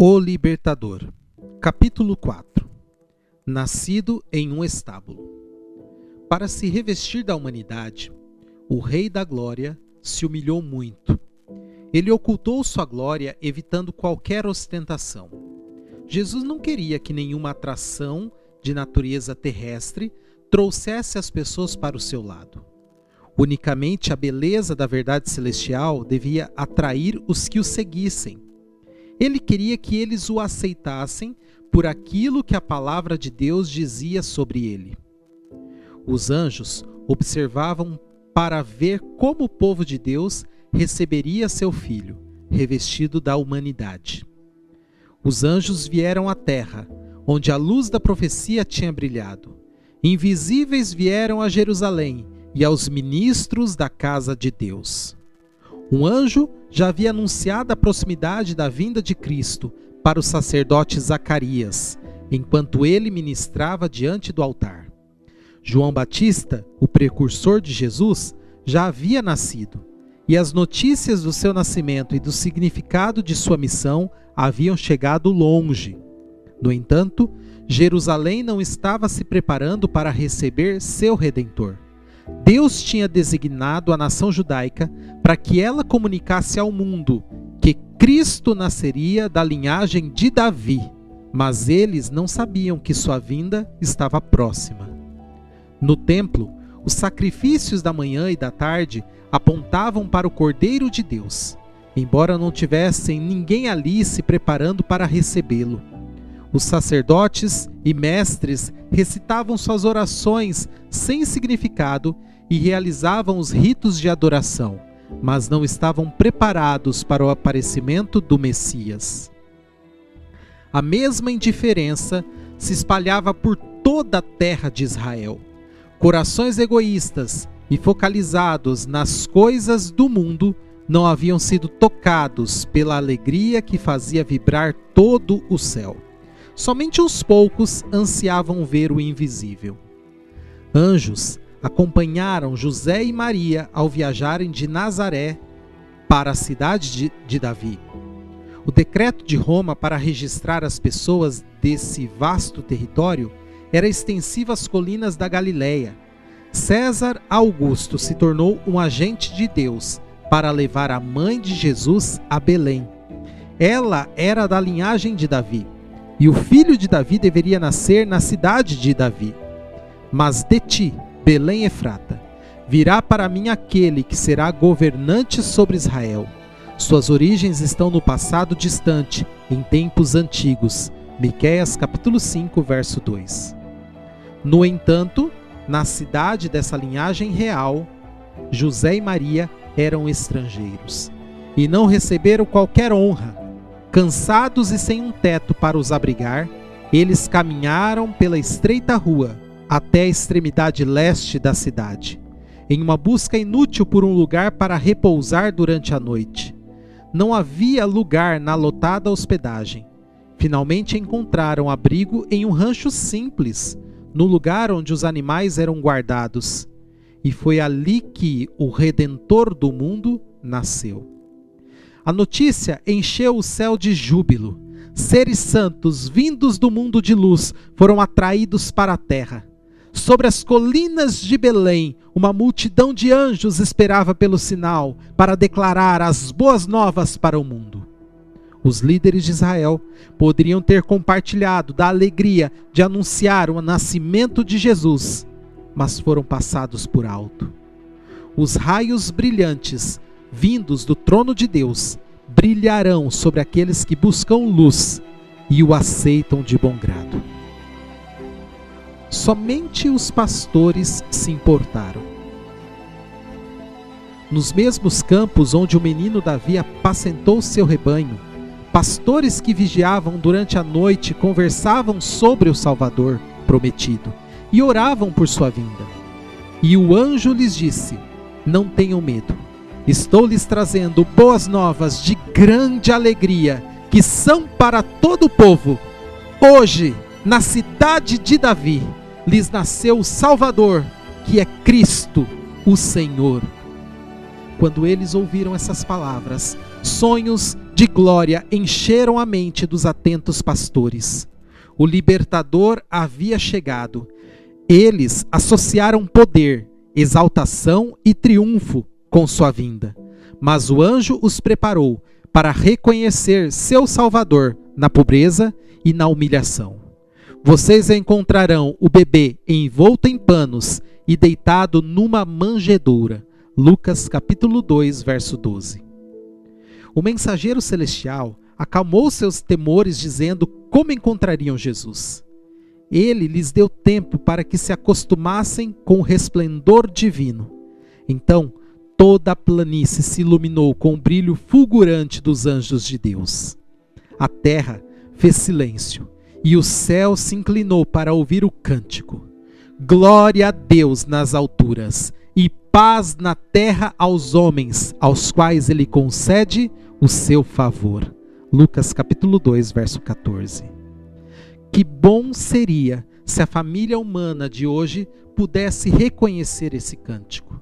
O Libertador. Capítulo 4. Nascido em um estábulo. Para se revestir da humanidade, o Rei da Glória se humilhou muito. Ele ocultou sua glória, evitando qualquer ostentação. Jesus não queria que nenhuma atração de natureza terrestre trouxesse as pessoas para o seu lado. Unicamente a beleza da verdade celestial devia atrair os que o seguissem. Ele queria que eles o aceitassem por aquilo que a palavra de Deus dizia sobre ele. Os anjos observavam para ver como o povo de Deus receberia seu filho, revestido da humanidade. Os anjos vieram à terra, onde a luz da profecia tinha brilhado. Invisíveis vieram a Jerusalém e aos ministros da casa de Deus. Um anjo já havia anunciado a proximidade da vinda de Cristo para o sacerdote Zacarias, enquanto ele ministrava diante do altar. João Batista, o precursor de Jesus, já havia nascido, e as notícias do seu nascimento e do significado de sua missão haviam chegado longe. No entanto, Jerusalém não estava se preparando para receber seu Redentor. Deus tinha designado a nação judaica para que ela comunicasse ao mundo que Cristo nasceria da linhagem de Davi, mas eles não sabiam que sua vinda estava próxima. No templo, os sacrifícios da manhã e da tarde apontavam para o Cordeiro de Deus, embora não tivessem ninguém ali se preparando para recebê-lo. Os sacerdotes e mestres recitavam suas orações sem significado e realizavam os ritos de adoração, mas não estavam preparados para o aparecimento do Messias. A mesma indiferença se espalhava por toda a terra de Israel. Corações egoístas e focalizados nas coisas do mundo não haviam sido tocados pela alegria que fazia vibrar todo o céu. Somente uns poucos ansiavam ver o invisível. Anjos acompanharam José e Maria ao viajarem de Nazaré para a cidade de Davi. O decreto de Roma para registrar as pessoas desse vasto território era extensivo às colinas da Galileia. César Augusto se tornou um agente de Deus para levar a mãe de Jesus a Belém. Ela era da linhagem de Davi. E o filho de Davi deveria nascer na cidade de Davi. Mas de ti, Belém Efrata, virá para mim aquele que será governante sobre Israel. Suas origens estão no passado distante, em tempos antigos. Miqueias capítulo 5, verso 2. No entanto, na cidade dessa linhagem real, José e Maria eram estrangeiros e não receberam qualquer honra. Cansados e sem um teto para os abrigar, eles caminharam pela estreita rua até a extremidade leste da cidade, em uma busca inútil por um lugar para repousar durante a noite. Não havia lugar na lotada hospedagem. Finalmente encontraram abrigo em um rancho simples, no lugar onde os animais eram guardados. E foi ali que o Redentor do mundo nasceu. A notícia encheu o céu de júbilo. Seres santos, vindos do mundo de luz, foram atraídos para a terra. Sobre as colinas de Belém, uma multidão de anjos esperava pelo sinal para declarar as boas novas para o mundo. Os líderes de Israel poderiam ter compartilhado da alegria de anunciar o nascimento de Jesus, mas foram passados por alto. Os raios brilhantes vindos do trono de Deus, brilharão sobre aqueles que buscam luz e o aceitam de bom grado. Somente os pastores se importaram. Nos mesmos campos onde o menino Davi apacentou seu rebanho, pastores que vigiavam durante a noite conversavam sobre o Salvador prometido e oravam por sua vinda. E o anjo lhes disse: não tenham medo. Estou lhes trazendo boas novas de grande alegria, que são para todo o povo. Hoje, na cidade de Davi, lhes nasceu o Salvador, que é Cristo, o Senhor. Quando eles ouviram essas palavras, sonhos de glória encheram a mente dos atentos pastores. O libertador havia chegado. Eles associaram poder, exaltação e triunfo com sua vinda. Mas o anjo os preparou para reconhecer seu Salvador na pobreza e na humilhação. Vocês encontrarão o bebê envolto em panos e deitado numa manjedoura. Lucas capítulo 2, verso 12. O mensageiro celestial acalmou seus temores dizendo como encontrariam Jesus. Ele lhes deu tempo para que se acostumassem com o resplendor divino. Então, toda a planície se iluminou com o brilho fulgurante dos anjos de Deus. A terra fez silêncio e o céu se inclinou para ouvir o cântico. Glória a Deus nas alturas e paz na terra aos homens, aos quais ele concede o seu favor. Lucas capítulo 2, verso 14. Que bom seria se a família humana de hoje pudesse reconhecer esse cântico.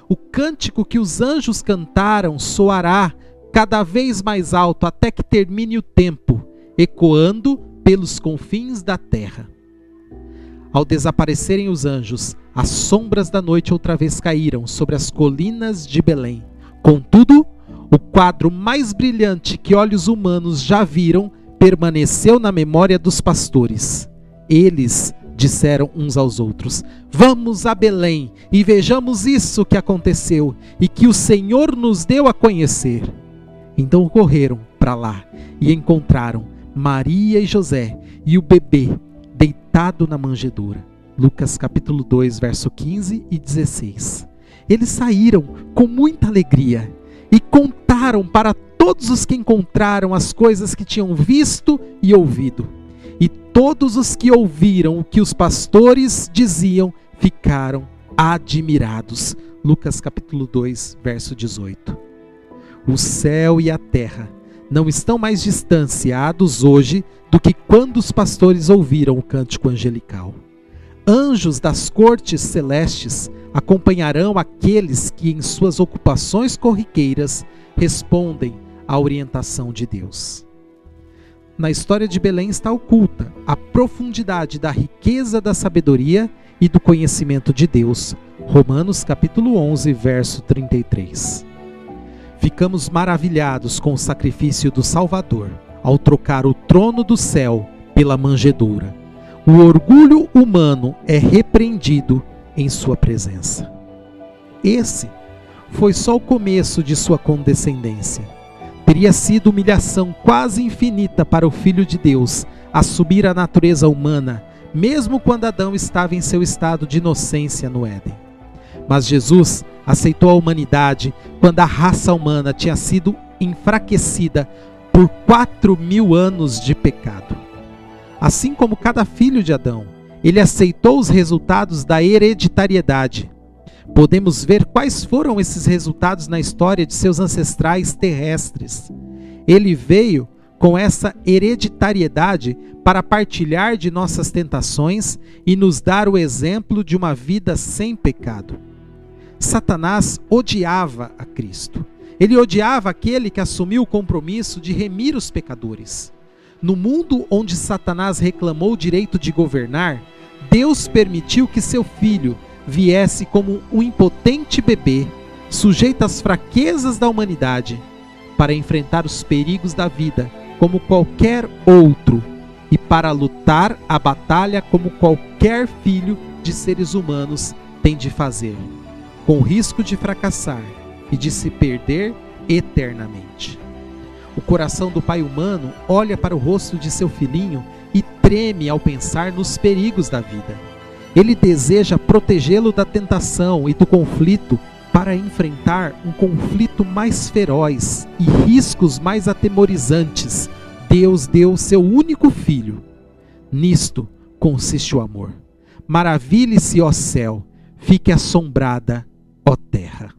O cântico que os anjos cantaram soará cada vez mais alto até que termine o tempo, ecoando pelos confins da terra. Ao desaparecerem os anjos, as sombras da noite outra vez caíram sobre as colinas de Belém. Contudo, o quadro mais brilhante que olhos humanos já viram permaneceu na memória dos pastores. Eles disseram uns aos outros: vamos a Belém e vejamos isso que aconteceu e que o Senhor nos deu a conhecer. Então correram para lá e encontraram Maria e José e o bebê deitado na manjedoura. Lucas capítulo 2, verso 15 e 16. Eles saíram com muita alegria e contaram para todos os que encontraram as coisas que tinham visto e ouvido. E todos os que ouviram o que os pastores diziam ficaram admirados. Lucas capítulo 2, verso 18. O céu e a terra não estão mais distanciados hoje do que quando os pastores ouviram o cântico angelical. Anjos das cortes celestes acompanharão aqueles que em suas ocupações corriqueiras respondem à orientação de Deus. Na história de Belém está oculta a profundidade da riqueza da sabedoria e do conhecimento de Deus. Romanos capítulo 11, verso 33. Ficamos maravilhados com o sacrifício do Salvador, ao trocar o trono do céu pela manjedoura. O orgulho humano é repreendido em sua presença. Esse foi só o começo de sua condescendência. Teria sido humilhação quase infinita para o Filho de Deus assumir a natureza humana, mesmo quando Adão estava em seu estado de inocência no Éden. Mas Jesus aceitou a humanidade quando a raça humana tinha sido enfraquecida por 4.000 anos de pecado. Assim como cada filho de Adão, ele aceitou os resultados da hereditariedade. Podemos ver quais foram esses resultados na história de seus ancestrais terrestres. Ele veio com essa hereditariedade para partilhar de nossas tentações e nos dar o exemplo de uma vida sem pecado. Satanás odiava a Cristo. Ele odiava aquele que assumiu o compromisso de remir os pecadores. No mundo onde Satanás reclamou o direito de governar, Deus permitiu que seu filho viesse como um impotente bebê, sujeito às fraquezas da humanidade, para enfrentar os perigos da vida como qualquer outro e para lutar a batalha como qualquer filho de seres humanos tem de fazer, com o risco de fracassar e de se perder eternamente. O coração do pai humano olha para o rosto de seu filhinho e treme ao pensar nos perigos da vida. Ele deseja protegê-lo da tentação e do conflito para enfrentar um conflito mais feroz e riscos mais atemorizantes. Deus deu seu único filho. Nisto consiste o amor. Maravilhe-se, ó céu, fique assombrada, ó terra.